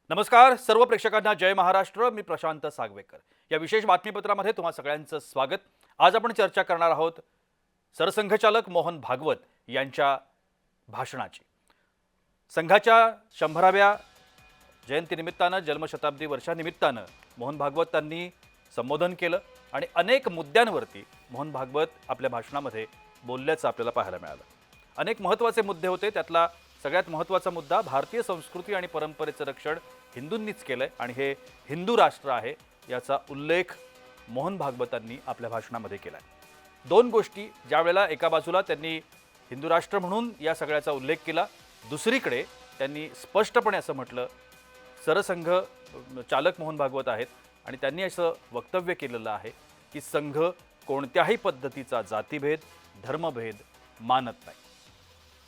नमस्कार सर्व प्रेक्षकांना जय महाराष्ट्र। मी प्रशांत सागवेकर। या विशेष बातमीपत्रामध्ये तुम्हा सगळ्यांचं स्वागत। आज आपण चर्चा करणार आहोत सरसंघचालक मोहन भागवत यांच्या भाषणाची। संघाच्या 100व्या जयंतीनिमित्तानं जन्मशताब्दी वर्षानिमित्तानं मोहन भागवतांनी संबोधन केलं आणि अनेक मुद्द्यांवरती मोहन भागवत आपल्या भाषणामध्ये बोलल्याचं आपल्याला पाहायला मिळालं। अनेक महत्त्वाचे मुद्दे होते, त्यातला सगळ्यात महत्त्वाचा मुद्दा भारतीय संस्कृती आणि परंपरेचं रक्षण हिंदूंनीच केलंय आणि हे हिंदू राष्ट्र आहे याचा उल्लेख मोहन भागवतांनी आपल्या भाषणामध्ये केलाय। दोन गोष्टी, ज्या वेळेला एका बाजूला त्यांनी हिंदू राष्ट्र म्हणून या सगळ्याचा उल्लेख केला, दुसरीकडे त्यांनी स्पष्टपणे असं म्हटलं सरसंघ चालक मोहन भागवत आहेत आणि त्यांनी असं वक्तव्य केलेलं आहे की संघ कोणत्याही पद्धतीचा जातीभेद धर्मभेद मानत नाही।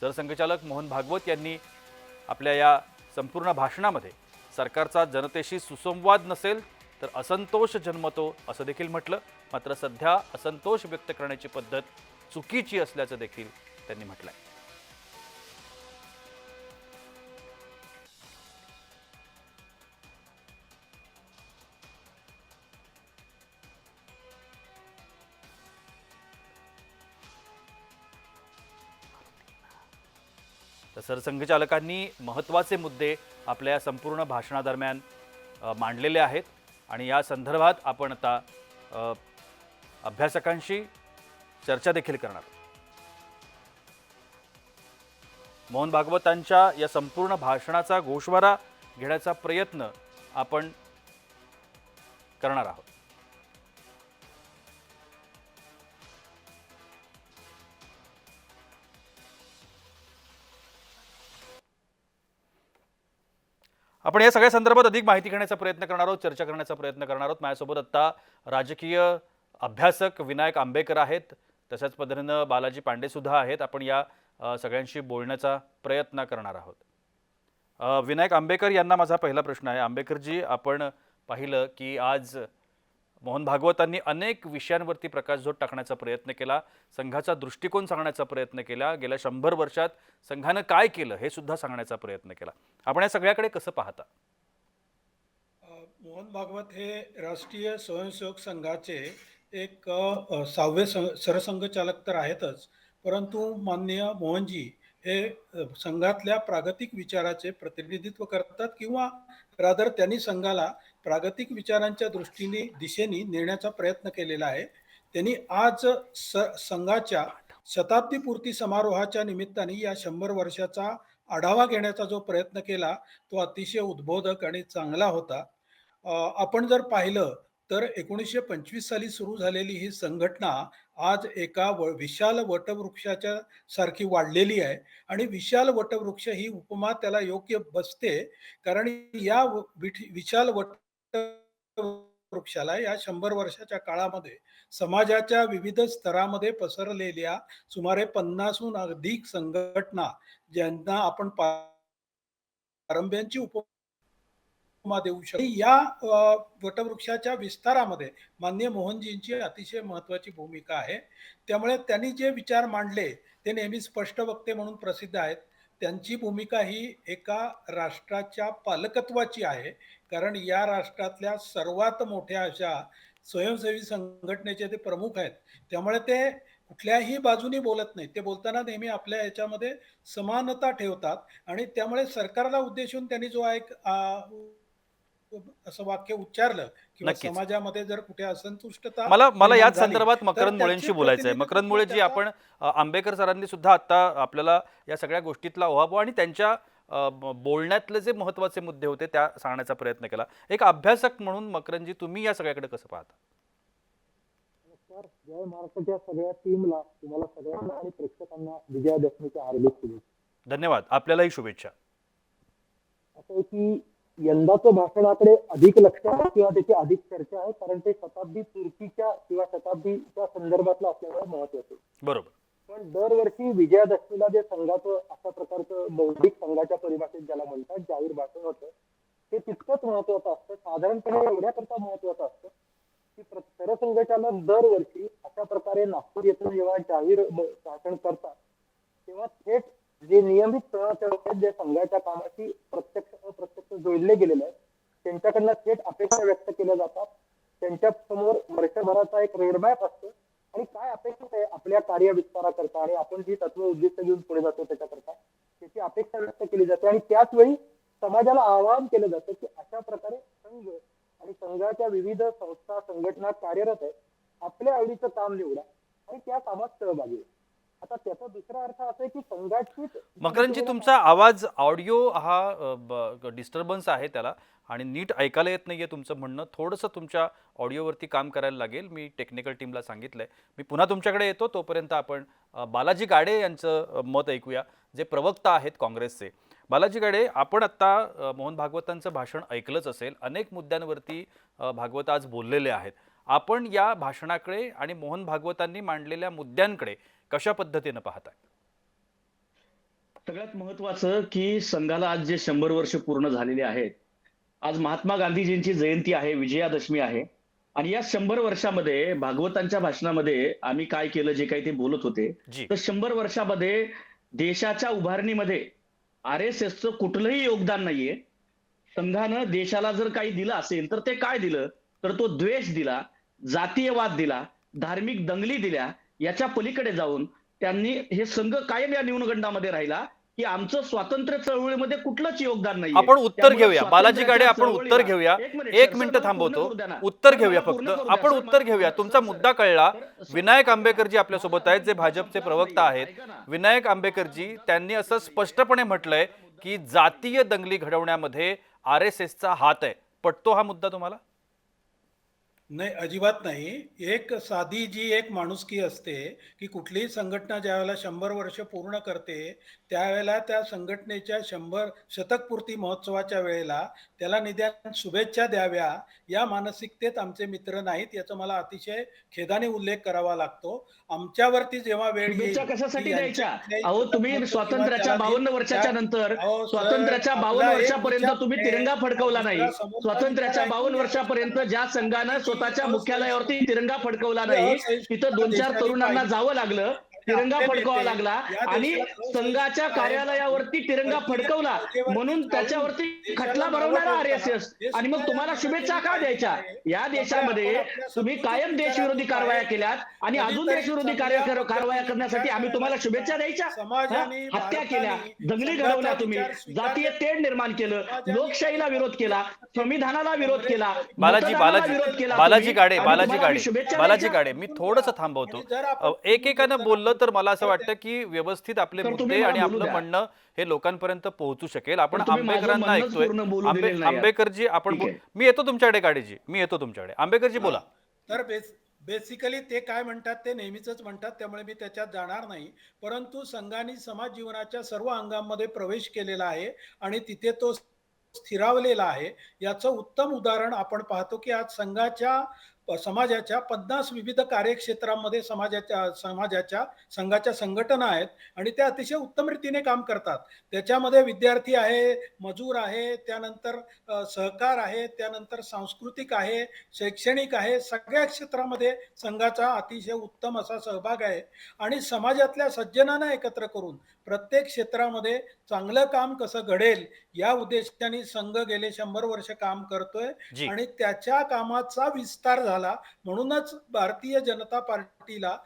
सरसंघचालक मोहन भागवत यांनी आपल्या या संपूर्ण भाषणामध्ये सरकारचा जनतेशी सुसंवाद नसेल तर असंतोष जन्मतो असं देखील म्हटलं। मात्र सध्या असंतोष व्यक्त करण्याची पद्धत चुकीची असल्याचं देखील त्यांनी म्हटलंय। तर सरसंघचालकांनी महत्त्वाचे मुद्दे आपल्या संपूर्ण भाषणादरम्यान मांडलेले आहेत आणि या संदर्भात आपण आता अभ्यासकांशी चर्चा देखील करणार। मोहन भागवतांच्या या संपूर्ण भाषणाचा गोषवारा घेण्याचा प्रयत्न आपण करणार आहोत। आपण या सगळ्या संदर्भात अधिक माहिती घेण्याचा प्रयत्न करणार आहोत, चर्चा करण्याचा प्रयत्न करणार आहोत। माझ्यासोबत आता राजकीय अभ्यासक विनायक आंबेकर आहेत, तशाच पद्धतीनं बालाजी पांडे सुद्धा आहेत। आपण या सगळ्यांशी बोलण्याचा प्रयत्न करणार आहोत। विनायक आंबेकर यांना माझा पहिला प्रश्न आहे। आंबेकरजी, आपण पाहिलं की आज मोहन भागवतांनी अनेक विषयांवरती प्रकाशझोत टाकण्याचा प्रयत्न केला, संघाचा दृष्टिकोन सांगण्याचा प्रयत्न केला, गेल्या 100 वर्षात संघानं काय केलं हे सुद्धा सांगण्याचा प्रयत्न केला। आपण या सगळ्याकडे कसं पाहता? मोहन भागवत हे राष्ट्रीय स्वयंसेवक संघाचे एक 6वे सरसंघचालक तर आहेतच, परंतु माननीय मोहनजी हे संघातल्या प्रागतिक विचाराचे प्रतिनिधित्व करतात किंवा रादर त्यांनी संघाला प्रागतिक विचारांच्या दृष्टीने दिशेने नेण्याचा प्रयत्न केलेला आहे। त्यांनी आज संघाच्या शताब्दी पूर्ती समारोहाच्या निमित्ताने या 100 वर्षाचा आढावा घेण्याचा जो प्रयत्न केला तो अतिशय उद्बोधक आणि चांगला होता। आपण जर पाहिलं तर 1925 साली सुरू झालेली ही संघटना आज एका विशाल वटवृक्षाच्या सारखी वाढलेली आहे आणि विशाल वटवृक्ष ही उपमा त्याला योग्य बसते, कारण या विशाल वटवृक्षाला या 100 वर्षाच्या काळामध्ये समाजाच्या विविध स्तरामध्ये पसरलेल्या सुमारे 50हून अधिक संघटना, ज्यांना आपण पारंब्यांची उपमा देऊ शकतो, या वटवृक्षाच्या विस्तारामध्ये माननीय मोहनजींची अतिशय महत्त्वाची भूमिका आहे। त्यामुळे त्यांनी जे विचार मांडले ते नेहमी स्पष्ट वक्ते म्हणून प्रसिद्ध आहेत। त्यांची भूमिका ही एका राष्ट्राच्या पालकत्वाची आहे, कारण या राष्ट्रातल्या सर्वात मोठ्या अशा स्वयंसेवी संघटनेचे ते प्रमुख आहेत। त्यामुळे ते कुठल्याही बाजूनी बोलत नाहीत, ते बोलताना नेहमी आपल्या याच्यामध्ये समानता ठेवतात आणि त्यामुळे सरकारला उद्देशून त्यांनी जो एक असं वाक्य उच्चारलं किंवा नक्कीच। समाजामध्ये जर कुठे असंतुष्टता मला मला निर्माण याच झाली संदर्भात तर मकरंद त्याचे मुळेंशी बोलायचं आहे। मकरंद प्रतिनिधित्व मुळेजी, त्याचा आपण आंबेकर सरांनी सुद्धा आता आपल्याला या सगळ्या गोष्टीतला ओहापोह आणि त्यांच्या बोलण्यातले जे महत्त्वाचे मुद्दे होते त्या सांगण्याचा प्रयत्न केला। एक अभ्यासक म्हणून मकरंदजी, तुम्ही या सगळ्याकडे कसं पाहता? नमस्कार. जय महाराष्ट्राच्या सगळ्या टीमला, तुम्हाला सगळ्यांना आणि प्रेक्षकांना विजयादशमीच्या हार्दिक शुभेच्छा। धन्यवाद, आपल्यालाही शुभेच्छा। असं आहे की यंदाचं भाषणाकडे अधिक लक्ष आहे किंवा त्याची अधिक चर्चा आहे, कारण ते शताब्दी पूर्तीच्या किंवा शताब्दीच्या संदर्भातलं असल्यामुळे महत्त्वाचं आहे। बरोबर। पण दरवर्षी विजयादशमीला जे संघाचं अशा प्रकारचं बौद्धिक संघाच्या परिभाषेत ज्याला म्हणतात जाहीर भाषण होतं, ते तितकंच महत्त्वाचं असतं। साधारणपणे एवढ्याकरता महत्त्वाचं असतं की सरसंघचालक दरवर्षी अशा प्रकारे नागपूर येथून जेव्हा जाहीर भाषण करतात तेव्हा थेट जे नियमित स्वयंसेवक आहेत, जे संघाच्या कामाशी प्रत्यक्ष अप्रत्यक्ष जोडले गेलेले आहेत, त्यांच्याकडनं थेट अपेक्षा व्यक्त केल्या जातात. त्यांच्या समोर वर्षभराचा एक रोडमॅप असतो आणि काय अपेक्षित आहे आपल्या कार्य विस्ताराकरता आणि आपण जी तत्व उद्दिष्ट घेऊन पुढे जातो त्याच्याकरता त्याची अपेक्षा व्यक्त केली जाते. आणि त्याच वेळी समाजाला आवाहन केलं जातं की अशा प्रकारे संघ आणि संघाच्या विविध संस्था संघटना कार्यरत आहेत, आपल्या आवडीचं काम निवडा आणि त्या कामात सहभागी व्हा. आता त्याचा दुसरा अर्थ असा आहे की संघाचीच मकरंदजी, तुमचा आवाज ऑडिओ हा डिस्टर्बन्स आहे त्याला, आणि नीट ऐकायला येत नाहीये तुमचं म्हणणं. थोडंसं तुमच्या ऑडिओवरती काम करायला लागेल. मी टेक्निकल टीमला सांगितलंय. मी पुन्हा तुमच्याकडे येतो. तोपर्यंत आपण बालाजी गाडे यांचं मत ऐकूया, जे प्रवक्ता आहेत काँग्रेसचे. बालाजी गाडे, आपण आत्ता मोहन भागवतांचं भाषण ऐकलंच असेल. अनेक मुद्द्यांवरती भागवत आज बोललेले आहेत. आपण या भाषणाकडे आणि मोहन भागवतांनी मांडलेल्या मुद्द्यांकडे कशा पद्धतीनं पाहताय? सगळ्यात महत्वाचं की संघाला आज जे 100 वर्ष पूर्ण झालेले आहेत. आज महात्मा गांधीजींची जयंती आहे, विजयादशमी आहे. आणि या 100 वर्षामध्ये भागवतांच्या भाषणामध्ये आम्ही काय केलं, जे काही ते बोलत होते, जी. तर 100 वर्षामध्ये देशाच्या उभारणीमध्ये RSSचं कुठलंही योगदान नाहीये. संघानं देशाला जर काही दिलं असेल तर ते काय दिलं, तर तो द्वेष दिला, जातीयवाद दिला, धार्मिक दंगली दिल्या. याच्या पलीकडे जाऊन त्यांनी हे संघ कायम या न्यूनगंडामध्ये राहिला की आमचं स्वातंत्र्य चळवळीमध्ये कुठलंच योगदान नाही. आपण उत्तर घेऊया बालाजी गाडे, आपण उत्तर घेऊया. एक मिनिट थांबवतो, उत्तर घेऊया फक्त. आपण उत्तर घेऊया. तुमचा मुद्दा कळला. विनायक आंबेकरजी आपल्यासोबत आहेत, जे भाजपचे प्रवक्ता आहेत. विनायक आंबेकरजी, त्यांनी असं स्पष्टपणे म्हटलंय की जातीय दंगली घडवण्यामध्ये RSSचा हात आहे. पटतो हा मुद्दा तुम्हाला? नाही, अजिबात नाही. एक साधी जी एक माणुसकी असते की कुठलीही संघटना ज्यावेळेला 100 वर्ष पूर्ण करते त्यावेळेला त्या संघटनेच्या 100 शतकपूर्ती महोत्सवाच्या वेळेला त्याला निदान शुभेच्छा द्याव्या, या मानसिकतेत आमचे मित्र नाहीत. याचा मला अतिशय खेदाने उल्लेख करावा लागतो. आमच्यावरती जेव्हा वेळ येईल शुभेच्छा की कशासाठी यांच्या द्यायच्या? कुठल्याही अहो, तुम्ही किंवा स्वातंत्र्याच्या त्याला 52 वर्षाच्या त्या- नंतर, अहो, सर, स्वातंत्र्याच्या 52 आपला एक वर्षापर्यंत विचार तुम्ही आहे, तिरंगा फडकवला नाही. दुसरा समोरचा स्वातंत्र्याच्या विचार 52 ऐकून वर्षापर्यंत घ्या. ज्या संघानं स्वतःच्या मुख्यालयावरती तिरंगा फडकवला ही नाही, असहिष्णुता तिथं 2-4 देशाने तरुणांना पाहिली. जावं लागलं, तिरंगा आपले फडकावा नेते लागला या आणि देशात असहिष्णुता संघाच्या आहे. कार्यालयावरती तिरंगा फडकवला, म्हणून त्याच्यावरती खटला भरवणारा RSS. आणि मग तुम्हाला शुभेच्छा का द्यायच्या? या देशामध्ये तुम्ही कायम देशविरोधी कारवाया केल्यात आणि अजून देशविरोधी कारवाया करण्यासाठी आम्ही तुम्हाला शुभेच्छा द्यायच्या? हत्या केल्या, दंगली घडवल्या, तुम्ही जातीय तेढ निर्माण केलं, लोकशाहीला विरोध केला, संविधानाला विरोध केला, बालाजी मतदानाला विरोध केला बालाजी तुम्ही. गाडे आणि बालाजी तुम्हाला आम्ही गाडे शुभेच्छा बालाजी द्यायच्या? गाडे, मी थोडंसं थांबवतो. आणि जर आपण एकेकानं बोललं तर मला असं वाटतं की व्यवस्थित आपले तर मुद्दे तुम्ही आणि मला आपलं बोलू द्या. म्हणणं हे लोकांपर्यंत पोहोचू शकेल. आपण पण तुम्ही माझं आंबेकरांना म्हणणंच ऐकतोय. पूर्ण बोलू दिलेलं नाही. आंबेकरजी, आपण ठीक आहे. मी येतो तुमच्याकडे गाडीजी, मी येतो तुमच्याकडे. आंबेकरजी बोला. तर बेसिकली ते काय म्हणतात ते नेहमीच म्हणतात, त्यामुळे मी त्याच्यात जाणार नाही. परंतु संघाने समाज जीवनाच्या सर्व अंगांमध्ये प्रवेश केलेला आहे आणि तिथे तो स्थिरावलेला आहे. याचं उत्तम उदाहरण आपण पाहतो की आज समाजाच्या 50 विविध कार्यक्षेत्रांमध्ये संघाच्या संघटना आहेत आणि त्या अतिशय उत्तम रीतीने काम करतात. त्याच्यामध्ये विद्यार्थी आहे, मजूर आहे, त्यानंतर सहकार आहे, त्यानंतर सांस्कृतिक आहे, शैक्षणिक आहे. सगळ्या क्षेत्रामध्ये संघाचा अतिशय उत्तम असा सहभाग आहे आणि समाजातल्या सज्जनांना एकत्र करून प्रत्येक क्षेत्रामध्ये चांगलं काम कसं घडेल या उद्देशाने संघ गेले 100 वर्ष काम करतोय जी. आणि त्याच्या कामाचा विस्तार झाला. म्हणूनच भारतीय जनता पार्टीला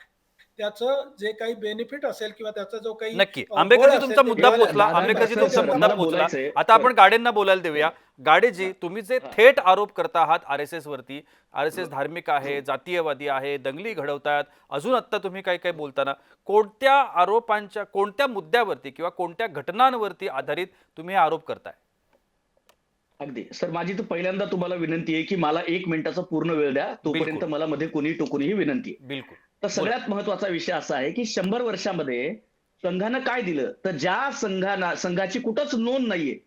त्याचं जे काही बेनिफिट असेल किंवा त्याचा जो काही नक्की गोल आंबेकरजी असेल तुमचा ते मुद्दा मिळालं. पोचला. दादा, आंबेकरजी सर, तुमचा सर, मुद्दा मला पोचला. बोलायचंय. आता आपण गाडेंना बोलायला देऊया. गाडेजी, तुम्ही जे थेट आरोप करता आहात RSS वरती, RSS धार्मिक आहे, जातीयवादी आहे, दंगली घडवतात, अजून आत्ता तुम्ही काय काय बोलताना कोणत्या आरोपांच्या, कोणत्या मुद्द्यावरती किंवा कोणत्या घटनांवरती आधारित तुम्ही हे आरोप करताय? अगदी सर, माझी तर पहिल्यांदा तुम्हाला विनंती आहे की मला 1 मिनिटाचा पूर्ण वेळ द्या. तोपर्यंत बिलकुल. मला मध्ये कोणी टोकून ही विनंती आहे. बिलकुल. तर सगळ्यात महत्वाचा विषय असा आहे की 100 वर्षामध्ये संघानं काय दिलं, तर ज्या संघाची कुठंच नोंद नाहीये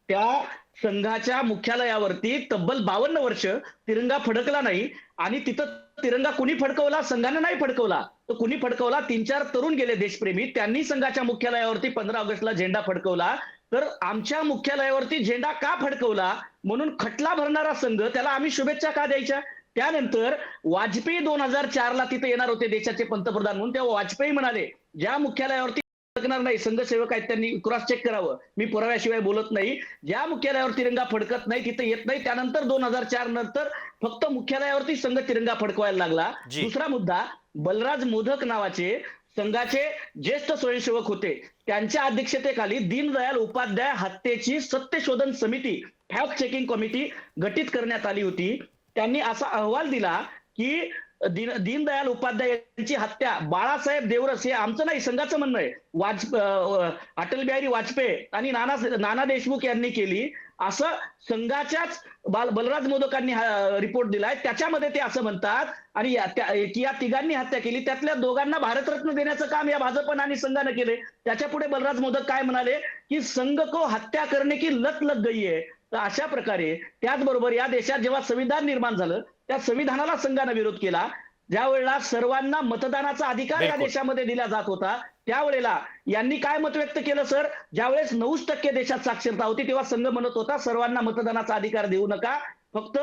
त्या संघाच्या मुख्यालयावरती तब्बल 52 वर्ष तिरंगा फडकला नाही. आणि तिथं तिरंगा कुणी फडकवला? संघानं नाही फडकवला. तर कुणी फडकवला? 3-4 तरुण गेले देशप्रेमी, त्यांनी संघाच्या मुख्यालयावरती 15 ऑगस्टला झेंडा फडकवला. तर आमच्या मुख्यालयावरती झेंडा का फडकवला म्हणून खटला भरणारा संघ, त्याला आम्ही शुभेच्छा का द्यायच्या? त्यानंतर वाजपेयी 2004ला तिथे येणार होते देशाचे पंतप्रधान म्हणून, तेव्हा वाजपेयी म्हणाले ज्या मुख्यालयावरती फडकणार नाही, संघसेवक आहेत त्यांनी क्रॉस चेक करावं, मी पुराव्याशिवाय बोलत नाही. ज्या मुख्यालयावर तिरंगा फडकत नाही तिथे येत नाही. त्यानंतर 2004 नंतर फक्त मुख्यालयावरती संघ तिरंगा फडकवायला लागला. जी. दुसरा मुद्दा, बलराज मोदक नावाचे संघाचे ज्येष्ठ स्वयंसेवक होते, त्यांच्या अध्यक्षतेखाली दीनदयाल उपाध्याय हत्येची सत्यशोधन समिती, फॅक्ट चेकिंग कमिटी गठीत करण्यात आली होती. त्यांनी असा अहवाल दिला की दीनदयाल उपाध्याय यांची हत्या बाळासाहेब देवरस, हे आमचं नाही संघाचं म्हणणं आहे, अटल बिहारी वाजपेयी आणि नाना देशमुख यांनी केली, असं संघाच्याच बलराज मोदकांनी रिपोर्ट दिलाय. त्याच्यामध्ये ते असं म्हणतात आणि या तिघांनी हत्या केली, त्यातल्या दोघांना भारतरत्न देण्याचं काम या भाजपनं आणि संघानं केले. त्याच्या पुढे बलराज मोदक काय म्हणाले की संघ को हत्या करणे की लत लग गई है. तर अशा प्रकारे त्याचबरोबर या देशात जेव्हा संविधान निर्माण झालं त्या संविधानाला संघानं विरोध केला. ज्या वेळेला सर्वांना मतदानाचा अधिकार या बिलकुल. देशामध्ये दिला जात होता त्यावेळेला यांनी काय मत व्यक्त केलं सर, ज्यावेळेस 9% देशात साक्षरता होती तेव्हा संघ म्हणत होता सर्वांना मतदानाचा अधिकार देऊ नका, फक्त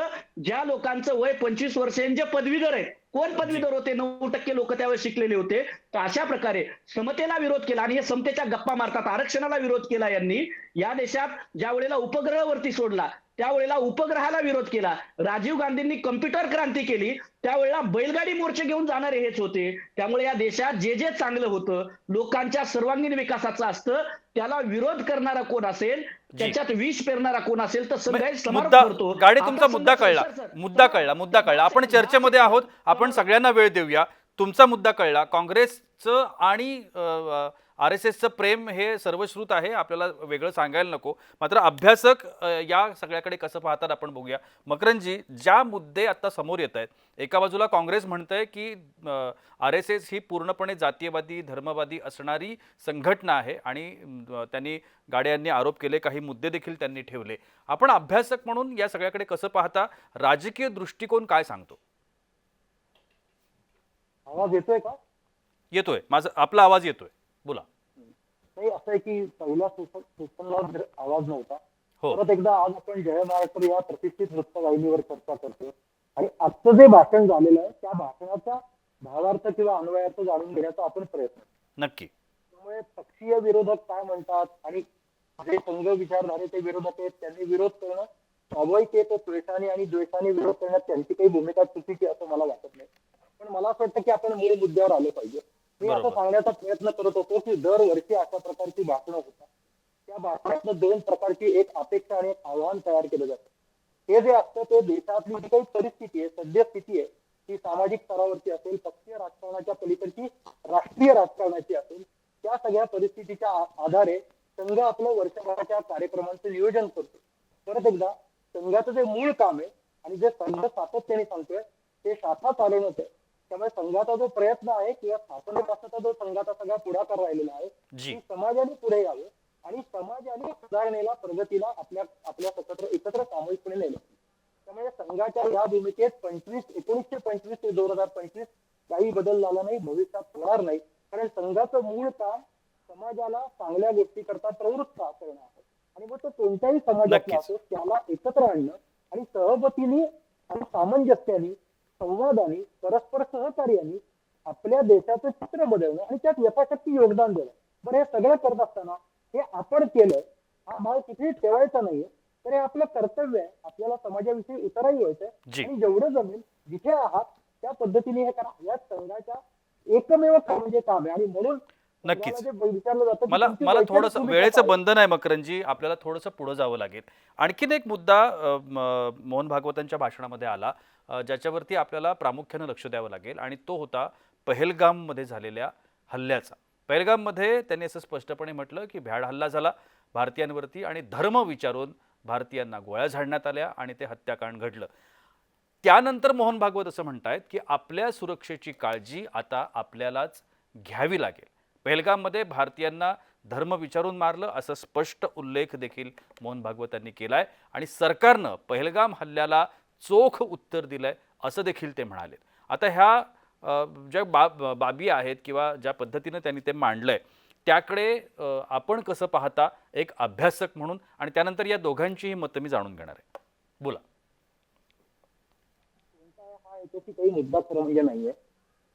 ज्या लोकांचं वय 25 वर्षांचे पदवीधर आहेत. कोण पदवीधर होते? 9% लोक त्यावेळेस शिकलेले होते. तर अशा प्रकारे समतेला विरोध केला आणि हे समतेच्या गप्पा मारतात. आरक्षणाला विरोध केला यांनी. या देशात ज्या वेळेला उपग्रहवरती सोडला त्यावेळेला उपग्रहाला विरोध केला. राजीव गांधींनी कम्प्युटर क्रांती केली त्यावेळेला बैलगाडी मोर्चे घेऊन जाणारे हेच होते. त्यामुळे या देशात जे जे चांगलं होतं लोकांच्या सर्वांगीण विकासाचं असतं त्याला विरोध करणारा कोण असेल, त्याच्यात विष पेरणारा कोण असेल तर संघ हे समारोप मुद्दा करतो. गाडी तुमचा आता मुद्दा समजा- कळला, सर, सर, मुद्दा कळला. आपण चर्चेमध्ये आहोत, आपण सगळ्यांना वेळ देऊया. तुमचा मुद्दा कळला. काँग्रेसचं आणि RSSचं प्रेम हे सर्वश्रुत आहे, आपल्याला वेगळं सांगायला नको. मात्र अभ्यासक या सगळ्याकडे कसं पाहतात आपण बघूया. मकरंदजी, ज्या मुद्दे आता समोर येत आहेत, एका बाजूला काँग्रेस म्हणतंय की RSS ही पूर्णपणे जातीयवादी धर्मवादी असणारी संघटना आहे आणि त्यांनी गाडे यांनी आरोप केले, काही मुद्दे देखील त्यांनी ठेवले. आपण अभ्यासक म्हणून या सगळ्याकडे कसं पाहता? राजकीय दृष्टिकोन काय सांगतो? आवाज येतोय का? येतोय, आपला आवाज येतोय, बोला. नाही, असं आहे की पहिल्या सेशनला आवाज नव्हता. हो. परत एकदा आज आपण जय महाराष्ट्र या प्रतिष्ठित वृत्तवाहिनीवर चर्चा करतो आणि आजचं जे भाषण झालेलं आहे त्या भाषणाचा भावार्थ किंवा अन्वयार्थ जाणून घेण्याचा आपण प्रयत्न करतो. नक्की. त्यामुळे पक्षीय विरोधक काय म्हणतात आणि जे संघ विचारधारे ते विरोधक आहेत त्यांनी विरोध करणं स्वाभाविक आहे. तो द्वेषाने आणि द्वेषाने विरोध करण्यात त्यांची काही भूमिका चुकीची असं मला वाटत नाही. पण मला असं वाटतं की आपण मूळ मुद्द्यावर आलं पाहिजे. मी असं बरोबर. सांगण्याचा प्रयत्न करत होतो की दरवर्षी अशा प्रकारची भाषणं होतात. त्या भाषणातनं दोन प्रकारची एक अपेक्षा आणि एक आव्हान तयार केलं जातं. हे जे असतं ते देशातली जी काही परिस्थिती आहे, सद्यस्थिती आहे, ती सामाजिक स्तरावरती असेल, पक्षीय राजकारणाच्या पलीकडची राष्ट्रीय राजकारणाची असेल, त्या सगळ्या परिस्थितीच्या आधारे संघ आपलं वर्षभराच्या कार्यक्रमांचं नियोजन करतो. परत एकदा संघाचं जे मूळ काम आहे आणि जे संघ सातत्याने सांगतोय ते शाखा चालवणंच आहे. त्यामुळे संघाचा जो प्रयत्न आहे किंवा स्थापनेपासूनचा जो संघाचा सगळा पुढाकार राहिलेला आहे जी. की समाजाने पुढे यावं आणि समाजाने सुधारणेला प्रगतीला आपल्या एकत्र सामूहिकपणे नेलं. त्यामुळे संघाच्या या भूमिकेत 1925 ते 2025 काही बदल झाला नाही, भविष्यात होणार नाही. कारण संघाचं मूळ काम समाजाला चांगल्या गोष्टी करता प्रवृत्त करणं आहे आणि मग तो कोणत्याही समाजातला नक्कीच. असो त्याला एकत्र आणणं आणि सहमतीने आणि सामंजस्याने संवादाने परस्पर सहकार्याने आपल्या देशाचं चित्र बदलणं आणि त्यात यथाशक्ती योगदान देणं. बरं, हे सगळं करत असताना हे आपण केलं, हा भाव कुठेही ठेवायचा नाहीये, तर हे आपलं कर्तव्य आहे. आपल्याला समाजाविषयी उतराई व्हायचंय जी. आणि जेवढं जमेल जिथे आहात त्या पद्धतीने हे करा. या संघाच्या एकमेव म्हणजे काम आहे आणि म्हणून नक्कीच. संघाला जे विचारलं जातं की मला तुमची मला वैचारिक थोडंसं भूमिका वेळेचं काय? बंधन आहे मकरंदजी, आपल्याला थोडंसं पुढे जावं लागेल. आणखीन एक मुद्दा मोहन भागवतांच्या भाषणामध्ये आला, ज्याच्यावरती आपल्याला प्रामुख्यानं लक्ष द्यावं लागेल आणि तो होता पहलगाममध्ये झालेल्या हल्ल्याचा. पहलगाममध्ये त्यांनी असं स्पष्टपणे म्हटलं की भ्याड हल्ला झाला भारतीयांवरती आणि धर्म विचारून भारतीयांना गोळ्या झाडण्यात आल्या आणि ते हत्याकांड घडलं. त्यानंतर मोहन भागवत असं म्हणतायत की आपल्या सुरक्षेची काळजी आता आपल्यालाच घ्यावी लागेल. पहलगाममध्ये भारतीयांना धर्म विचारून मारलं असा स्पष्ट उल्लेख देखील मोहन भागवत यांनी केलाय आणि सरकारनं पहलगाम हल्ल्याला चोख उत्तर दिलंय असं देखील ते म्हणाले. आता ह्या ज्या बाबी आहेत किंवा ज्या पद्धतीनं त्यांनी ते मांडलंय त्याकडे आपण कसं पाहता एक अभ्यासक म्हणून, आणि त्यानंतर या दोघांचीही मतं मी जाणून घेणार आहे. बोला. हा याच्याशी काही मुद्दा खरं म्हणजे नाहीये.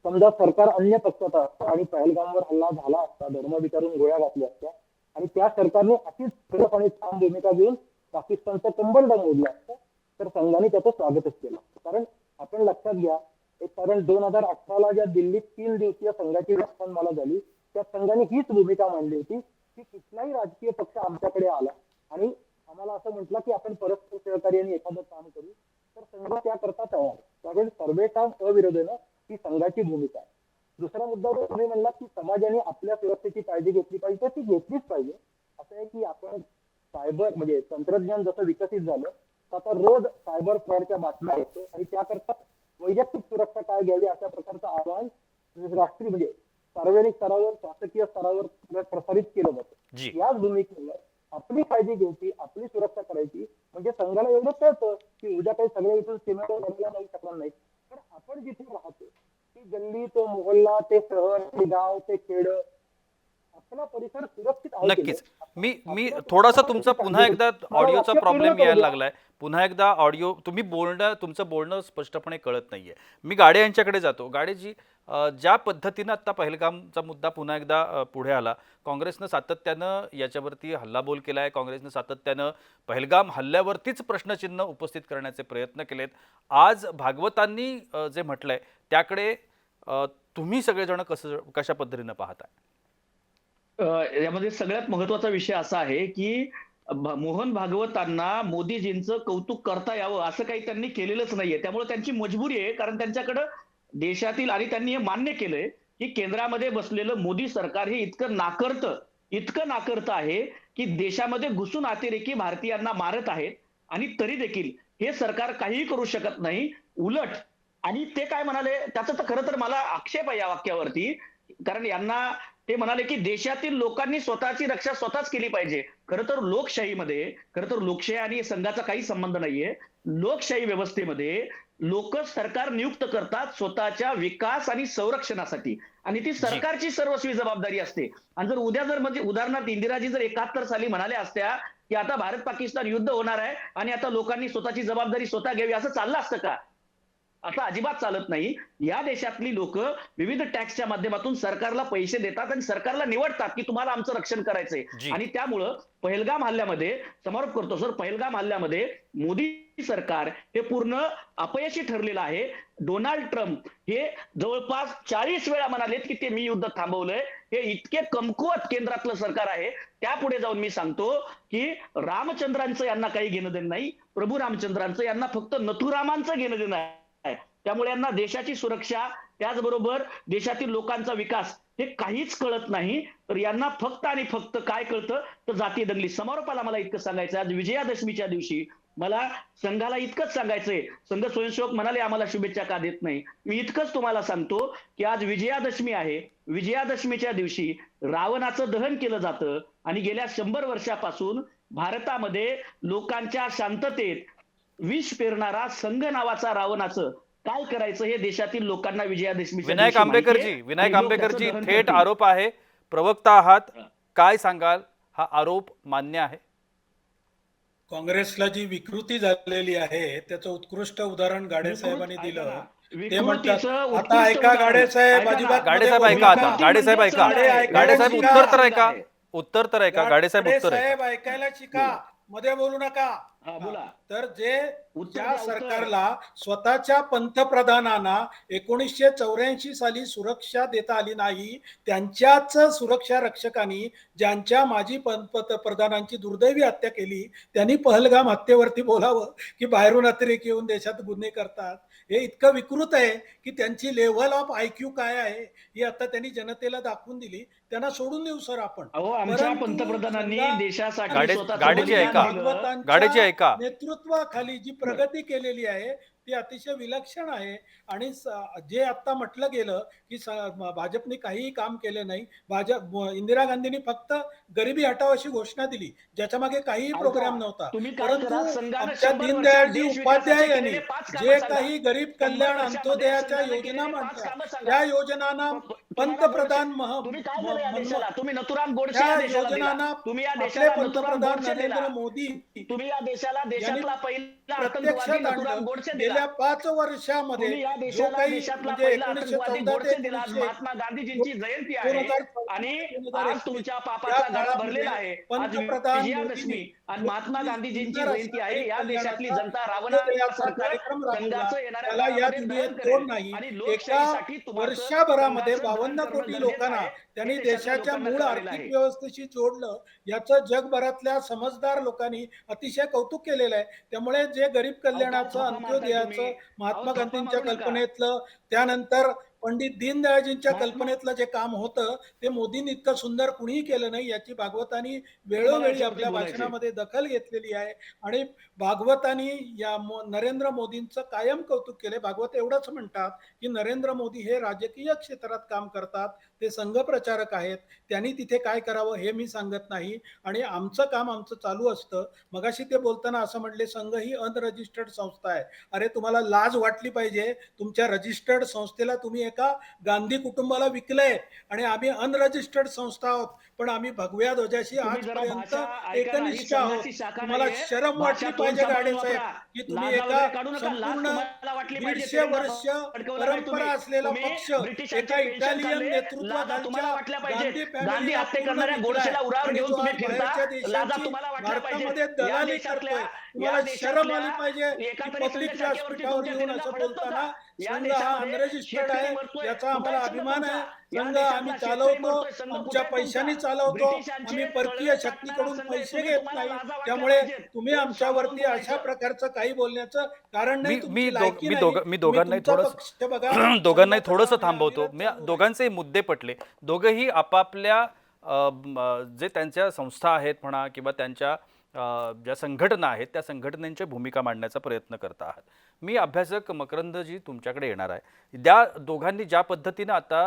समजा सरकार अन्य पक्षात असतं आणि पहलगामवर हल्ला झाला असता, धर्म विचारून गोळ्या घातल्या असत्या आणि त्या सरकारने अशीच ठळक आणि ठाम भूमिका घेऊन पाकिस्तानचं कंबरडं मोडलं असतं, तर संघाने त्याचं स्वागतच केलं. कारण आपण लक्षात घ्या, एक कारण 2018ला ज्या दिल्लीत 3 दिवसीय संघाची व्याख्यानमाला झाली, त्या संघाने हीच भूमिका मांडली होती की कुठलाही राजकीय पक्ष आमच्याकडे आला आणि आम्हाला असं म्हटलं की आपण परस्पर सहकार्याने एखादं काम करू, तर संघ त्याकरता तयार. त्यावेळी सर्वेकाम अविरोधेनं ही संघाची भूमिका आहे. दुसरा मुद्दा जो तुम्ही म्हणला की समाजाने आपल्या सुरक्षेची काळजी घेतली पाहिजे, ती घेतलीच पाहिजे. असं आहे की आपण सायबर म्हणजे तंत्रज्ञान जसं विकसित झालं, तर आता रोज सायबर फ्रॉडच्या बातम्या येतो आणि त्याकरता वैयक्तिक सुरक्षा काय घ्यावी अशा प्रकारचं आवाहन राष्ट्रीय म्हणजे सार्वजनिक स्तरावर, शासकीय स्तरावर प्रसारित केलं जातं. जी. याच भूमिकेवर आपली काळजी घ्यायची, आपली सुरक्षा करायची. म्हणजे संघाला एवढं कळतं की उद्या काही सगळे इथून सीमेवर लढायला जाऊ शकणार नाही, पण आपण जिथे राहतो ती गल्ली, तो मोहल्ला, ते शहर, ते गाव, ते खेड, आपला परिसर सुरक्षित आहे की नक्कीच. नाही? मी आपलं थोडासा परिसर तुमचा सुरक्षित पुन्हा आहे. एकदा मला ऑडिओचा वाक्य प्रॉब्लेम पूर्ण करू यायला द्या. लागलाय. पुन्हा एकदा ऑडिओ तुमचं बोलणं स्पष्टपणे कळत नाहीये. मी गाडे यांच्याकडे जातो. गाडेजी, ज्या पद्धतीनं आता पहलगामचा मुद्दा पुन्हा एकदा पुढे आला, काँग्रेसनं सातत्यानं याच्यावरती हल्लाबोल केलाय. काँग्रेसनं सातत्यानं पहलगाम हल्ल्यावरतीच प्रश्नचिन्ह उपस्थित करण्याचे प्रयत्न केलेत. आज भागवतांनी जे म्हटलंय त्याकडे तुम्ही सगळेजण कशा पद्धतीनं पाहताय? यामध्ये सगळ्यात महत्वाचा विषय असा आहे की मोहन भागवतांना मोदीजींचं कौतुक करता यावं असं काही त्यांनी केलेलंच नाहीये. त्यामुळे त्यांची मजबुरी आहे, कारण त्यांच्याकडं देशातील आणि त्यांनी हे मान्य केलंय की केंद्रामध्ये बसलेलं मोदी सरकार हे इतकं नाकर्त आहे की देशामध्ये घुसून अतिरेकी भारतीयांना मारत आहेत आणि तरी देखील हे सरकार काहीही करू शकत नाही. उलट, आणि ते काय म्हणाले त्याचा तर खरं तर मला आक्षेप आहे या वाक्यावरती, कारण यांना ते म्हणाले की देशातील लोकांनी स्वतःची रक्षा स्वतःच केली पाहिजे. खरं तर लोकशाही आणि संघाचा काही संबंध नाहीये. लोकशाही व्यवस्थेमध्ये लोक सरकार नियुक्त करतात स्वतःच्या विकास आणि संरक्षणासाठी, आणि ती सरकारची सर्वस्वी जबाबदारी असते. आणि जर म्हणजे उदाहरणार्थ इंदिराजी जर 71 साली म्हणाल्या असत्या की आता भारत पाकिस्तान युद्ध होणार आहे आणि आता लोकांनी स्वतःची जबाबदारी स्वतः घ्यावी, असं चाललं असतं का? असं अजिबात चालत नाही. या देशातली लोक विविध टॅक्सच्या माध्यमातून सरकारला पैसे देतात आणि सरकारला निवडतात की तुम्हाला आमचं रक्षण करायचंय. आणि त्यामुळं पहलगाम हल्ल्यामध्ये, समारोप करतो सर, पहलगाम हल्ल्यामध्ये मोदी सरकार हे पूर्ण अपयशी ठरलेलं आहे. डोनाल्ड ट्रम्प हे जवळपास 40 वेळा म्हणालेत की ते मी युद्ध थांबवलंय. हे इतके कमकुवत केंद्रातलं सरकार आहे. त्यापुढे जाऊन मी सांगतो की रामचंद्रांचं यांना काही घेणं देणं नाही, प्रभू रामचंद्रांचं यांना फक्त नथुरामांचं घेणं देणं आहे. त्यामुळे यांना देशाची सुरक्षा, त्याचबरोबर देशातील लोकांचा विकास हे काहीच कळत नाही. तर यांना फक्त आणि फक्त काय कळतं तर जातीय दंगली. समारोपाला मला इतकं सांगायचं, आज विजयादशमीच्या दिवशी मला संघाला इतकंच सांगायचंय. संघ स्वयंसेवक म्हणाले आम्हाला शुभेच्छा का देत नाही. मी इतकंच तुम्हाला सांगतो की आज विजयादशमी आहे. विजयादशमीच्या दिवशी रावणाचं दहन केलं जातं आणि गेल्या 100 वर्षापासून भारतामध्ये लोकांच्या शांततेत विष पेरणारा संघ नावाचा रावणाचं काय करायचं हे देशातील लोकांना विजयादशमीच्या विनायक आंबेकरजी, थेट आरोप आहे, प्रवक्ता आहात, काय सांगाल? हा आरोप मान्य आहे? काँग्रेसला जी विकृती झालेली आहे त्याचं उत्कृष्ट उदाहरण गाडे साहेबांनी दिलं. ते म्हणतात, आता ऐका गाडे साहेब, अजिबात गाडे साहेब मध्ये ऐका, बोलू आता नका. गाडे साहेब ऐका, गाडे साहेब उत्तर तर ऐका, गाडे साहेब उत्तर ऐका. साहेब ऐकायला शिका, मध्ये बोलू नका. बोला. तर उत्तर ज्या द्या, उत्तर. सरकारला स्वतःच्या पंतप्रधानांना 1984 साली सुरक्षा देता आली नाही, त्यांच्याच सुरक्षा रक्षकांनी ज्यांच्या माजी पंतप्रधानांची दुर्दैवी हत्या केली, त्यांनी पहलगाम हत्येवरती बोलावं की बाहेरून अतिरेकी येऊन देशात गुन्हे करतात. हे इतकं विकृत आहे की त्यांची लेव्हल ऑफ IQ काय आहे ही आता त्यांनी जनतेला दाखवून दिली. त्यांना सोडून देऊ सर आपण. आमच्या पंतप्रधानांनी देशासाठी गाडेची ऐका. नेतृत्वाखाली जी प्रगती केलेली आहे ती अतिशय विलक्षण आहे. आणि जे आता म्हटलं गेलं की भाजपने काहीही काम केले नाही, इंदिरा गांधींनी फक्त गरिबी हटाव अशी घोषणा दिली, ज्याच्या मागे काहीही प्रोग्राम नव्हता. परंतु आमच्या दीनदयाळजी उपाध्याय यांनी जे काही गरीब कल्याण अंत्योदयाच्या योजना मांडल्या, त्या योजनांना पंतप्रधान तुम्ही नथुराम गोडसे त्या या देशाला योजनांना दिला. तुम्ही या आपले देशाला नथुराम पंतप्रधान गोडसे नरेंद्र दिला. मोदी तुम्ही या देशाला देशातला पहिला प्रत्यक्षात आतंकवादी नथुराम आणलं. गोडसे गेल्या गेल्या 5 वर्षामध्ये तुम्ही या जो देशाला काही देशातला म्हणजे पहिला 1914 आतंकवादी ते गोडसे दिला. आज 1921 महात्मा गांधीजींची जयंती आहे 2014 आणि ते आज 2021 तुमच्या या पापाचा गळा काळामध्ये भरलेला आहे. आज पंतप्रधान विजयादशमी मोदींनी आणि जो महात्मा काही गांधीजींची सुंदर जयंती असा आहे. गरीब या देशातली कल्याणाचा जनता अंत्योदयाचा रावणासारखं कार्यक्रम राबवला, संघाचं येणाऱ्या त्याला या काळामध्ये दुनियेत दहन तोड करेल नाही. आणि एका लोकशाहीसाठी तुम्हाला वर्षभरामध्ये संघाचं दहन 52 करणं कोटी गरजेचं लोकांना आहे. त्यांनी हे देशातल्या देशाच्या लोकांना मूळ कळलेलं आर्थिक आहे. व्यवस्थेशी जोडलं, याचं जगभरातल्या समजदार लोकांनी अतिशय कौतुक केलेलं आहे. त्यामुळे जे गरीब कल्याणाचं, अहो, का थापा मारताय अंत्योदयाचं, तुम्ही? महात्मा थापा गांधींच्या मारू नका. कल्पनेतलं, त्यानंतर पंडित दीनदयाळजींच्या महात्मा कल्पनेतलं जे काम होतं ते मोदींनी इतकं सुंदर कुणीही केलं नाही, याची भागवतांनी तुम्हाला वेळोवेळी याच्यावरती आपल्या बोलायचंय. भाषणामध्ये दखल घेतलेली आहे आणि भागवतांनी या नरेंद्र मोदींचं कायम कौतुक केले. भागवत एवढंच म्हणतात की नरेंद्र मोदी हे राजकीय क्षेत्रात काम करतात, ते संघप्रचारक आहेत, त्यांनी तिथे काय करावं हे मी सांगत नाही आणि आमचं काम आमचं चालू असतं. मगाशी ते बोलताना असं म्हटले, संघ ही अनरजिस्टर्ड संस्था आहे. अरे तुम्हाला लाज वाटली पाहिजे. तुमच्या रजिस्टर्ड संस्थेला तुम्ही एका गांधी कुटुंबाला विकलंय आणि आम्ही अनरजिस्टर्ड संस्था आहोत, पण आम्ही भगव्या ध्वजाशी तुम्ही जरा आजपर्यंत भाषा ऐका ना. ही एकनिष्ठ आहोत. संघाची शाखा तुम्हाला नाहीये. शरम भाषा वाटली तोंड पाहिजे सांभाळून गाडे साहेब वापरा. की तुम्ही लाजा एका वगैरे काढू नका. लाज संपूर्ण तुम्हाला वाटली पाहिजे. 150 तिरंगा वर्ष फडकवला नाही परंपरा तुम्ही. असलेला तुम्ही पक्ष ब्रिटिशांचे एका पेन्शन इटालियन खाल्ले. लाजा नेतृत्वाखालच्या तुम्हाला वाटल्या पाहिजे. गांधी गांधी फॅमिलीला हत्या पूर्ण करणाऱ्या विकलाय गोडसेला उरावर आणि घेऊन तो तुम्ही आज फिरता. बाहेरच्या लाजा देशाची तुम्हाला वाटल्या पाहिजे. भारतामध्ये या दलाली देशातल्या करतोय. तुम्हाला शरम आली पाहिजे एका की तरी पब्लिक संघटनेवरती व्यासपीठावर तुमच्या येऊन तिरंगा असं फडकतो बोलताना का? या संघ हा देशामध्ये अनरजिस्टर्ड शेतकरी आहे, मरतोय. याचा आम्हाला कुठे संघ अभिमान आहे. तुमचा? या संघ देशातला आम्ही शेतकरी चालवतो, मरतोय. संघ आमच्या कुठे पैशाने तुमचा? चालवतो, ब्रिटिशांचे आम्ही परकीय तळवे शक्तीकडून टाकणारा संघ आहे. पैसे तुम्ही घेत तुम्हाला नाही. लाजा वाटल्या त्यामुळे पाहिजेत. तुम्ही तोंड आमच्यावरती सांभाळून अशा बोलायचं. प्रकारचं काही बोलण्याचं कारण नाही, तुमची लायकी नाही. मी तुम्ही दोघांनाही तुमचा थोडंसं पक्ष बघा. दोघांनाही संघाचं थोडंसं काम थांबवतो. अविरत मी चालू आहे. दोघांचेही मुद्दे पटले. दोघंही आपापल्या जे त्यांच्या संस्था आहेत म्हणा किंवा त्यांच्या ज्या संघटना आहेत त्या संघटनांची भूमिका मांडण्याचा प्रयत्न करत आहात. मी अभ्यासक मकरंदजी तुमच्याकडे येणार आहे. त्या दोघांनी ज्या पद्धतीनं आता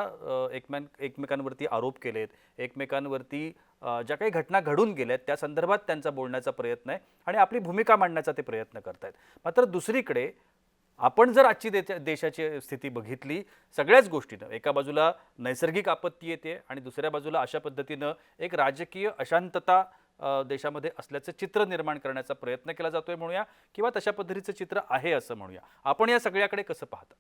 एकमेकांवरती आरोप केलेत, एकमेकांवरती ज्या काही घटना घडून गेल्यात त्या संदर्भात त्यांचा बोलण्याचा प्रयत्न आहे आणि आपली भूमिका मांडण्याचा ते प्रयत्न करतायत. मात्र दुसरीकडे आपण जर आजची देशाची स्थिती बघितली सगळ्याच गोष्टीनं, एका बाजूला नैसर्गिक आपत्ती येते आणि दुसऱ्या बाजूला अशा पद्धतीनं एक राजकीय अशांतता देशामध्ये असल्याचं चित्र निर्माण करण्याचा प्रयत्न केला जातोय म्हणूया किंवा तशा पद्धतीचं चित्र आहे असं म्हणूया. आपण या सगळ्याकडे कसं पाहता?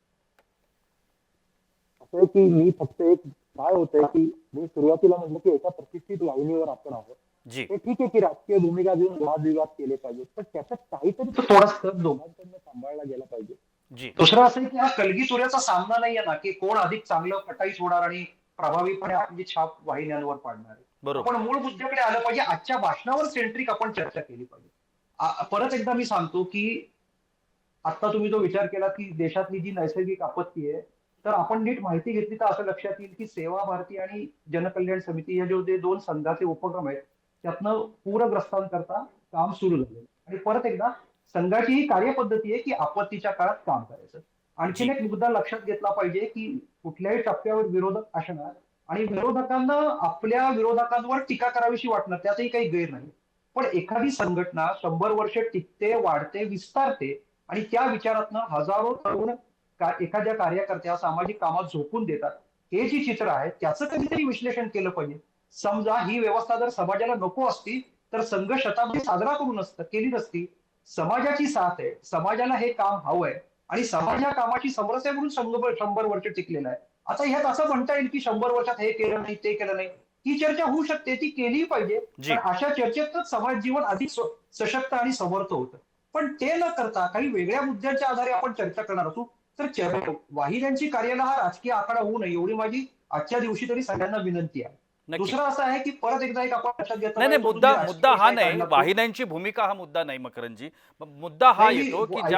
असं आहे की मी फक्त एक काय होतंय की मी सुरुवातीला म्हटलं की एका प्रतिष्ठित वाहिनीवर आपण आहोत. जी हे ठीक आहे की राजकीय भूमिका घेऊन वादविवाद केले पाहिजेत, पण त्याच्यात काहीतरी थोडंसं दोघांकडनं सांभाळला गेला पाहिजे. जी दुसरं असं आहे की हा कलगीतुऱ्याचा सामना नाहीये ना की कोण अधिक चांगलं फटाईच होणार आणि प्रभावीपणे आपली छाप वाहिन्यांवर पाडणार आहे. बरोबर. आपण मूळ मुद्द्याकडे आलं पाहिजे. आजच्या भाषणावर सेंट्रिक आपण चर्चा केली पाहिजे. परत एकदा मी सांगतो की आता तुम्ही जो विचार केला की देशातली जी नैसर्गिक आपत्ती आहे, तर आपण नीट माहिती घेतली तर असं लक्षात येईल की सेवा भारती आणि जनकल्याण समिती या जे दोन संघाचे उपक्रम आहेत त्यातनं पूरग्रस्तांकरता काम सुरू झालं. आणि परत एकदा संघाची ही कार्यपद्धती आहे की आपत्तीच्या काळात काम करायचं. आणखीन एक मुद्दा लक्षात घेतला पाहिजे की कुठल्याही टप्प्यावर विरोधक असणार आणि विरोधकांना आपल्या विरोधकांवर टीका करावीशी वाटणार, त्यातही काही गैर नाही. पण एखादी संघटना 100 वर्ष टिकते, वाढते, विस्तारते आणि त्या विचारातनं हजारो तरुण एखाद्या कार्यकर्त्या सामाजिक कामात झोकून देतात. हे जी चित्र आहे त्याचं कधीतरी विश्लेषण केलं पाहिजे. समजा ही व्यवस्था जर समाजाला नको असती तर संघ शताब्दी साजरा करून केली नसती. समाजाची साथ आहे, समाजाला हे काम हवंय आणि समाज या कामाची समरस आहे म्हणून संघ 100 वर्ष टिकलेला आहे. आता ह्यात असं म्हणता येईल की 100 वर्षात हे केलं नाही, ते केलं नाही. ही चर्चा होऊ शकते, ती केलीही पाहिजे. पण अशा चर्चेतच समाज जीवन अधिक सशक्त आणि समर्थ होतं. पण ते न करता काही वेगळ्या मुद्द्यांच्या आधारे आपण चर्चा करणार असू तर वाहिन्यांची कार्याला हा राजकीय आखाडा होऊ नये एवढी माझी आजच्या दिवशी तरी सगळ्यांना विनंती आहे. दुसरं असं आहे की परत एकदा एक आपण लक्षात घेतलं नाही, मुद्दा हा नाही, वाहिन्यांची भूमिका हा मुद्दा नाही मकरंदजी. मुद्दा हा येतो की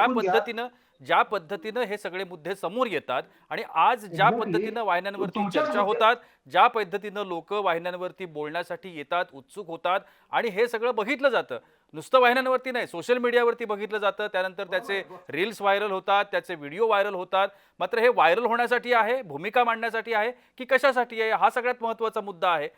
ज्या पद्धतीनं हे सगळे मुद्दे समोर येतात आणि आज ज्या पद्धतीनं वाहिन्यांवरती चर्चा होतात, ज्या पद्धतीनं लोक वाहिन्यांवरती बोलण्यासाठी येतात, उत्सुक होतात आणि हे सगळं बघितलं जातं. नुसतं वाहिन्यांवरती नाही, सोशल मीडियावरती बघितलं जातं, त्यानंतर त्याचे रील्स व्हायरल होतात, त्याचे व्हिडिओ व्हायरल होतात. मात्र हे व्हायरल होण्यासाठी आहे, भूमिका मांडण्यासाठी आहे की कशासाठी आहे, हा सगळ्यात महत्त्वाचा मुद्दा आहे.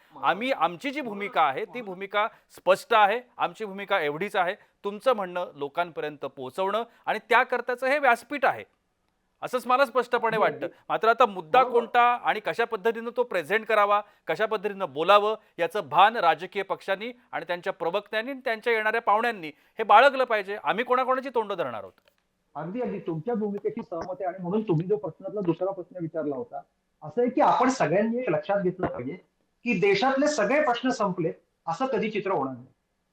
आमची जी भूमिका आहे ती भूमिका स्पष्ट आहे. आमची भूमिका एवढीच आहे, तुमचं म्हणणं लोकांपर्यंत पोहोचवणं आणि त्याकरताचं हे व्यासपीठ आहे असंच मला स्पष्टपणे वाटतं. मात्र आता मुद्दा कोणता आणि कशा पद्धतीनं तो प्रेझेंट करावा, कशा पद्धतीनं बोलावं याचं भान राजकीय पक्षांनी आणि त्यांच्या प्रवक्त्यांनी त्यांच्या येणाऱ्या पाहुण्यांनी हे बाळगलं पाहिजे. आम्ही कोणाकोणाची तोंड धरणार आहोत? अगदी अगदी तुमच्या भूमिकेशी सहमत आहे आणि म्हणून तुम्ही जो प्रश्नातला दुसरा प्रश्न विचारला होता असं आहे की आपण सगळ्यांनी एक लक्षात घेतलं पाहिजे की देशातले सगळे प्रश्न संपले असं कधी चित्र होणार नाही.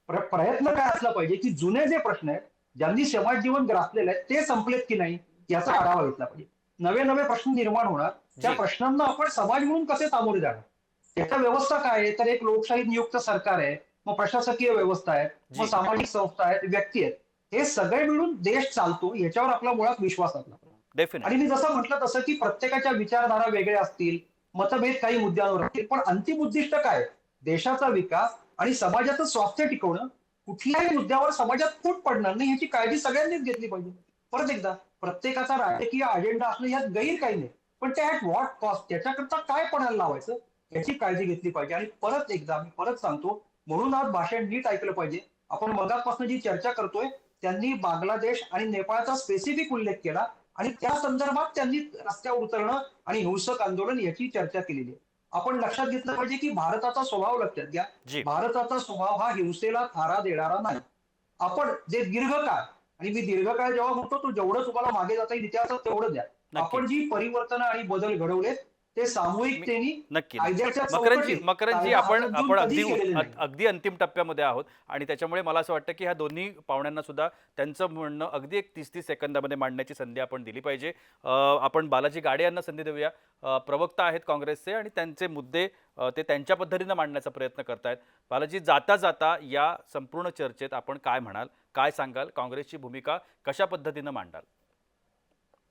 प्रयत्न काय असला पाहिजे की जुने जे प्रश्न आहेत ज्यांनी समाज जीवन ग्रासलेलं आहे ते संपलेत की नाही याचा आढावा घेतला पाहिजे. नवे नवे प्रश्न निर्माण होणार, त्या जी. प्रश्नांना आपण समाज म्हणून कसे सामोरे जाणार, त्याच्या व्यवस्था काय आहे. तर एक लोकशाही नियुक्त सरकार आहे, मग प्रशासकीय व्यवस्था आहे, जी. मग सामाजिक संस्था आहेत, व्यक्ती आहेत, हे सगळे मिळून देश चालतो याच्यावर आपला मुळात विश्वास असला पाहिजे. आणि डेफिनेट. मी जसं म्हटलं तसं की प्रत्येकाच्या विचारधारा वेगळ्या असतील, मतभेद काही मुद्द्यांवर असतील, पण अंतिम उद्दिष्ट काय आहे? देशाचा विकास आणि समाजाचं स्वास्थ्य टिकवणं. कुठल्याही मुद्द्यावर समाजात फूट पडणार नाही याची काळजी सगळ्यांनीच घेतली पाहिजे. परत एकदा प्रत्येकाचा राजकीय अजेंडा असणं यात गैर काही नाही, पण ते ऍट व्हॉट कॉस्ट, त्याच्याकरता काय पणाला लावायचं याची काळजी घेतली पाहिजे. आणि परत एकदा मी परत सांगतो, म्हणून आज भाषण नीट ऐकलं पाहिजे. आपण मगापासून जी चर्चा करतोय त्यांनी बांगलादेश आणि नेपाळचा स्पेसिफिक उल्लेख केला आणि त्या संदर्भात त्यांनी रस्त्यावर उतरणं आणि हिंसक आंदोलन याची चर्चा केलेली आहे. आपण लक्षात घेतलं पाहिजे की भारताचा स्वभाव लक्षात घ्या. जी. भारताचा स्वभाव हा हिंसेला थारा देणारा नाही. आपण जे दीर्घकाळ, आणि मी दीर्घकाळ जेव्हा म्हणतो तो जेवढं तुम्हाला मागे जाता येईल इतिहासात तेवढं द्या. नक्की. आपण जी परिवर्तन आणि बदल घडवलेत ते सामूहिकतेने नक्की. कायद्याच्या मकरंजी चौकटीत मकरंजी कायदा आपण हातात घेऊन आपण कधी अगदी केलेले नाही. अगदी अंतिम टप्प्यामध्ये आहोत आणि त्याच्यामुळे मला असं वाटतं की ह्या दोन्ही पाहुण्यांना सुद्धा त्यांचं म्हणणं अगदी एक 30-30 सेकंदामध्ये मांडण्याची संधी आपण दिली पाहिजे. आपण बालाजी गाडे यांना संधी देऊया. प्रवक्ता आहेत काँग्रेसचे आणि त्यांचे मुद्दे ते त्यांच्या पद्धतीनं मांडण्याचा प्रयत्न करतायत. बालाजी, जाता जाता या संपूर्ण चर्चेत आपण काय म्हणाल, काय सांगाल, काँग्रेसची भूमिका कशा पद्धतीनं मांडाल?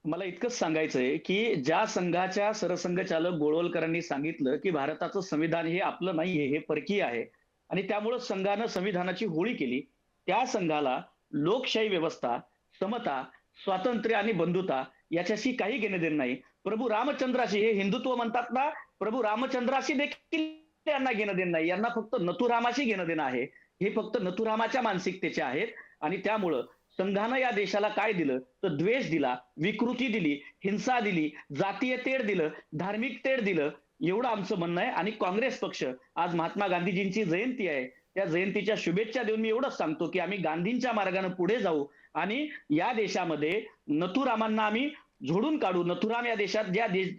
मला इतकंच सांगायचंय की ज्या संघाच्या सरसंघचालक गोळवलकरांनी सांगितलं की भारताचं संविधान हे आपलं नाहीये, हे परकीय आहे आणि त्यामुळं संघानं संविधानाची होळी केली, त्या संघाला लोकशाही व्यवस्था, समता, स्वातंत्र्य आणि बंधुता याच्याशी काही घेणं देणं नाही. प्रभू रामचंद्राशी, हे हिंदुत्व म्हणतात ना, प्रभू रामचंद्राशी देखील यांना घेणं देणं नाही. यांना फक्त नथुरामाशी घेणं देणं आहे. हे फक्त नथुरामाच्या मानसिकतेचे आहेत आणि त्यामुळं संघानं या देशाला काय दिलं तर द्वेष दिला, विकृती दिली, हिंसा दिली, जातीय तेढ दिलं, धार्मिक तेढ दिलं, एवढं आमचं म्हणणं आहे. आणि काँग्रेस पक्ष, आज महात्मा गांधीजींची जयंती आहे, त्या जयंतीच्या शुभेच्छा देऊन मी एवढंच सांगतो की आम्ही गांधींच्या मार्गाने पुढे जाऊ आणि या देशामध्ये नथुरामांना आम्ही झोडून काढू. नथुराम या देशात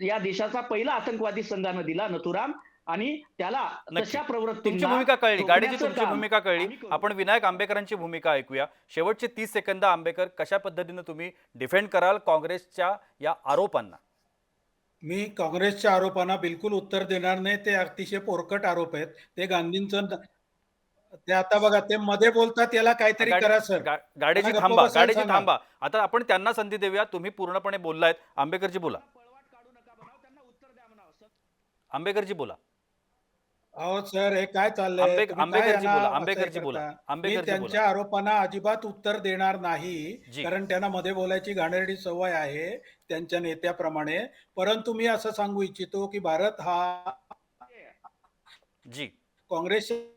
या देशाचा पहिला आतंकवादी संघानं दिला नथुराम, आणि त्याला नक्की. तशा तुमची प्रवृत्तींना भूमिका कळली, गाडीची थोपण्याचं तुमची काम भूमिका कळली. आम्ही करू. आपण विनायक आंबेकरांची भूमिका ऐकूया. शेवटचे 30 सेकंद, आंबेकर, कशा पद्धतीनं तुम्ही डिफेंड कराल काँग्रेसच्या या आरोपांना? मी काँग्रेसच्या आरोपांना बिलकुल उत्तर देणार नाही. ते अतिशय पोरकट आरोप आहेत. ते गांधींचं ते आता बघा ते मध्ये बोलतात, याला काहीतरी करा सर. गाडीची मला गप्प थांबा, बसायला गाडीची सांगा. थांबा. आता आपण त्यांना संधी देऊया. तुम्ही पूर्णपणे बोललायत. आंबेकरजी बोला. पळवाट काढू नका म्हणावं, त्यांना उत्तर द्या म्हणावं. आंबेकरजी बोला. अहो सर, हे काय चाललंय? तुम्ही काय आंबेकरजी यांना बोला. असं हे आंबेकरजी बोला. करता? मी आंबेकरजी त्यांच्या बोला. आरोपांना अजिबात उत्तर देणार नाही, जी. कारण त्यांना मध्ये बोलायची घाणेरडी सवय आहे त्यांच्या नेत्याप्रमाणे. परंतु मी असं सांगू इच्छितो की भारत हा जी. काँग्रेसच्या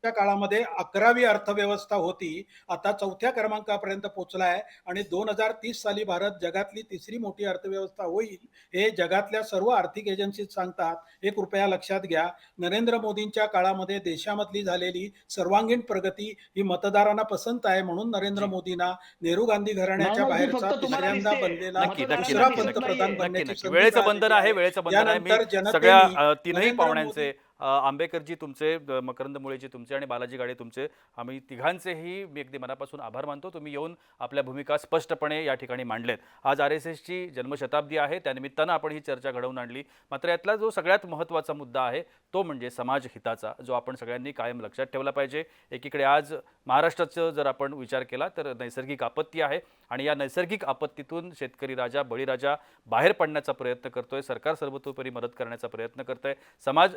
काळामध्ये 11वी अर्थव्यवस्था होती, आता 4थ्या क्रमांकापर्यंत पोहोचलाय आणि 2030 साली भारत जगातली 3री मोठी अर्थव्यवस्था होईल, हे जगातल्या सर्व आर्थिक एजन्सी सांगतात. एक कृपया लक्षात घ्या, नरेंद्र मोदींच्या काळामध्ये देशामधली झालेली सर्वांगीण प्रगती ही मतदारांना पसंत आहे, म्हणून नरेंद्र जी. मोदींना नेहरू गांधी घराण्याच्या नाही, ती बाहेरचा फक्त तुम्हाला तिसऱ्यांदा दिसते. बनलेला नक्की, नक्की, दुसरा नक्की, पंतप्रधान नक्की, बनण्याची नक्की. संधी वेळेचं मिळालेली बंधन आहे, वेळेचं बंधन आहे. मी यानंतर जनतेने सगळ्या तीनही नरेंद्र पाहुण्यांचे, आंबेकरजी तुमचे, मकरंद मुळेजी तुमचे आणि बालाजी गाडे तुमचे, आम्ही तिघांचेही मी अगदी मनापासून आभार मानतो. तुम्ही येऊन आपल्या भूमिका स्पष्टपणे या ठिकाणी मांडलेत. आज RSSची जन्मशताब्दी आहे, त्यानिमित्तानं आपण ही चर्चा घडवून आणली. मात्र यातला जो सगळ्यात महत्त्वाचा मुद्दा आहे तो म्हणजे समाज हिताचा, जो आपण सगळ्यांनी कायम लक्षात ठेवला पाहिजे. एकीकडे आज महाराष्ट्राचं जर आपण विचार केला तर नैसर्गिक आपत्ती आहे आणि या नैसर्गिक आपत्तीतून शेतकरी राजा, बळीराजा बाहेर पडण्याचा प्रयत्न करतोय. सरकार सर्वतोपरी मदत करण्याचा प्रयत्न करतंय. समाज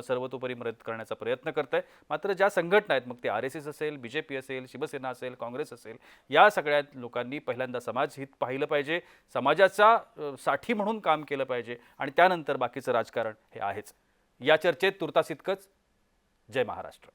सर्वतोपरी मदत करण्याचा प्रयत्न करतंय. मात्र ज्या संघटना आहेत, मग ते RSS असेल, BJP असेल, शिवसेना असेल, काँग्रेस असेल, या सगळ्या लोकांनी पहिल्यांदा समाज हित पाहिलं पाहिजे, समाजाचा साठी म्हणून काम केलं पाहिजे आणि त्यानंतर बाकीचं राजकारण हे आहेच. या चर्चेत तुर्तास इतकंच. जय महाराष्ट्र.